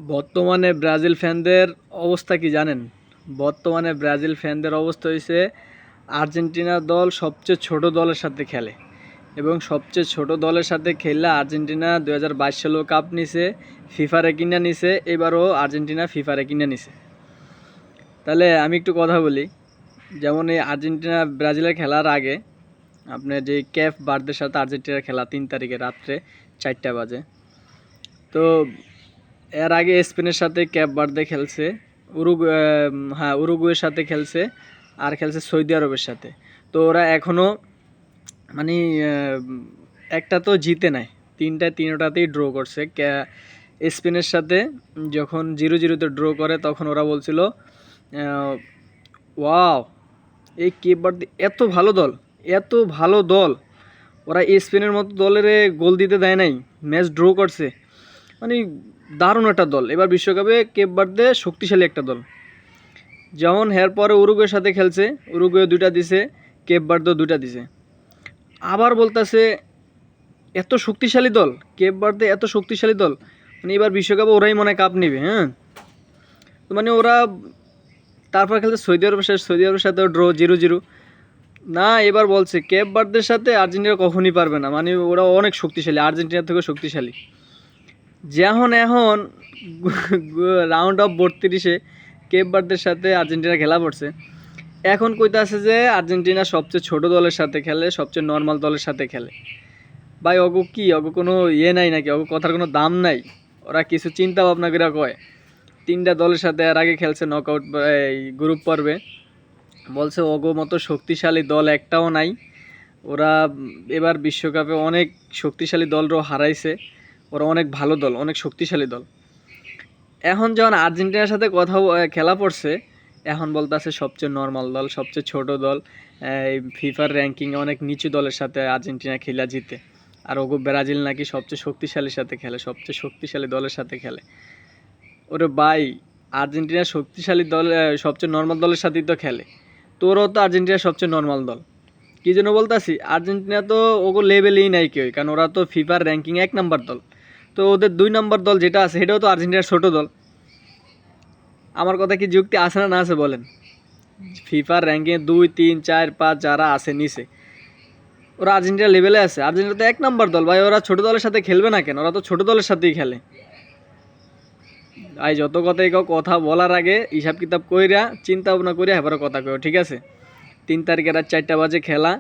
বর্তমানে ব্রাজিল ফ্যানদের অবস্থা কি জানেন? বর্তমানে ব্রাজিল ফ্যানদের অবস্থা হয়েছে আর্জেন্টিনা দল সবচেয়ে ছোট দলের সাথে খেলে এবং সবচেয়ে ছোট দলের সাথে খেললে আর্জেন্টিনা 2022 সালেও কাপ নিছে, ফিফা র্যাঙ্কিংটা নিছে, এবারও আর্জেন্টিনা ফিফা র্যাঙ্কিংটা নিছে। তাহলে আমি একটু কথা বলি, যেমন এই আর্জেন্টিনা ব্রাজিলের খেলার আগে আপনার যে ক্যাপ বার্দের সাথে আর্জেন্টিনার খেলা 3 তারিখে রাত্রে 4টা বাজে। তো এর আগে স্পেনের সাথে ক্যাপ বার্দে খেলছে, উরুগুয়ের সাথে খেলছে, আর খেলছে সৌদি আরবের সাথে। তো ওরা এখনও মানে একটা তো জিতে নাই, তিনটাতেই ড্র করছে। স্পেনের সাথে যখন 0-0-তে ড্র করে তখন ওরা বলছিল ওয়াও, এই কেপ বার্দে এত ভালো দল, ওরা স্পেনের মতো দলের গোল দিতে দেয় নাই, ম্যাচ ড্র করছে। মানে দারুণ একটা দল। এবার বিশ্বকাপে কেপ বার্দে শক্তিশালী একটা দল। যেমন এরপরে উরুগুয়ের সাথে খেলছে, উরুগুয়ে 2টা দিছে, কেপ বার্দেও 2টা দিছে। আবার বলতেছে এত শক্তিশালী দল, কেপ বার্দে এত শক্তিশালী দল, মানে এবার বিশ্বকাপে ওরাই মনে কাপ নেবে। হ্যাঁ, তো মানে ওরা তারপর খেলছে সৌদি আরবের সাথেও ড্র 0-0। না, এবার বলছে কেপ বার্দের সাথে আর্জেন্টিনা কখনই পারবে না, মানে ওরা অনেক শক্তিশালী, আর্জেন্টিনার থেকে শক্তিশালী। এখন রাউন্ড অফ 32-এ কেপ বার্দের সাথে আর্জেন্টিনা খেলা পড়ছে। এখন কইতে আছে যে আর্জেন্টিনা সবচেয়ে ছোট দলের সাথে খেলে, সবচেয়ে নর্মাল দলের সাথে খেলে। ভাই অগো কোনো নাই নাকি? অগো কথার কোনো দাম নাই? ওরা কিছু চিন্তা ভাবনা করে কয়। 3টা দলের সাথে এর আগে খেলছে নকআউট এই গ্রুপ পর্বে, বলছে অগো মতো শক্তিশালী দল একটাও নাই। ওরা এবার বিশ্বকাপে অনেক শক্তিশালী দলও হারাইছে, ওরা অনেক ভালো দল, অনেক শক্তিশালী দল। এখন যখন আর্জেন্টিনার সাথে খেলা পড়ছে, এখন বলতেছে সবচেয়ে নর্মাল দল, সবচেয়ে ছোট দল, এই ফিফার র্যাঙ্কিংয়ে অনেক নিচু দলের সাথে আর্জেন্টিনা খেলা জিতে। আর ওগো ব্রাজিল নাকি সবচেয়ে শক্তিশালীর সাথে খেলে, সবচেয়ে শক্তিশালী দলের সাথে খেলে। ওরে ভাই, আর্জেন্টিনার শক্তিশালী দল সবচেয়ে নর্মাল দলের সাথেই তো খেলে, তো ওরাও তো আর্জেন্টিনার সবচেয়ে নর্মাল দল। কী জন্য বলতেছি, আর্জেন্টিনা তো ওগো লেভেলেই নাই কেউ, কারণ ওরা তো ফিফার র্যাঙ্কিং 1 নম্বর দল। তো ওদের 2 নম্বর দল যেটা আছে সেটাও তো আর্জেন্টিনার ছোট দল। আমার কথা কি যুক্তি আছে না আছে বলেন? ফিফার র্যাঙ্কিংয়ে 2, 3, 4, 5 যারা আছে নিচে, ওরা আর্জেন্টিনা লেভেলে আছে। আর্জেন্টিনা তো 1 নম্বর দল ভাই, ওরা ছোট দলের সাথে খেলবে না কেন? ওরা তো ছোট দলের সাথেই খেলে। ভাই যত কথাই কথা বলার আগে হিসাব কিতাব কইরা চিন্তা ভাবনা কইরা এবারে কথা কইও, ঠিক আছে? 3 তারিখে রাত 4টা বাজে খেলা,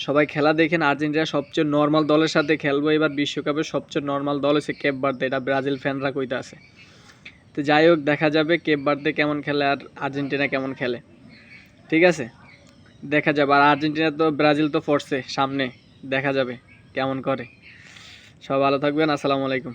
সবাই খেলা দেখেন। আর্জেন্টিনা সবচেয়ে নর্মাল দলের সাথে খেলবো এবার বিশ্বকাপে। সবচেয়ে নর্মাল দল হচ্ছে কেপ বার্দে, এটা ব্রাজিল ফ্যানরা কইতে আছে। তো যাই হোক, দেখা যাবে কেপ বার্দে কেমন খেলে আর আর্জেন্টিনা কেমন খেলে, ঠিক আছে? দেখা যাবে। আর আর্জেন্টিনা তো ব্রাজিল তো পড়ছে সামনে, দেখা যাবে কেমন করে। সব ভালো থাকবেন, আসসালামু আলাইকুম।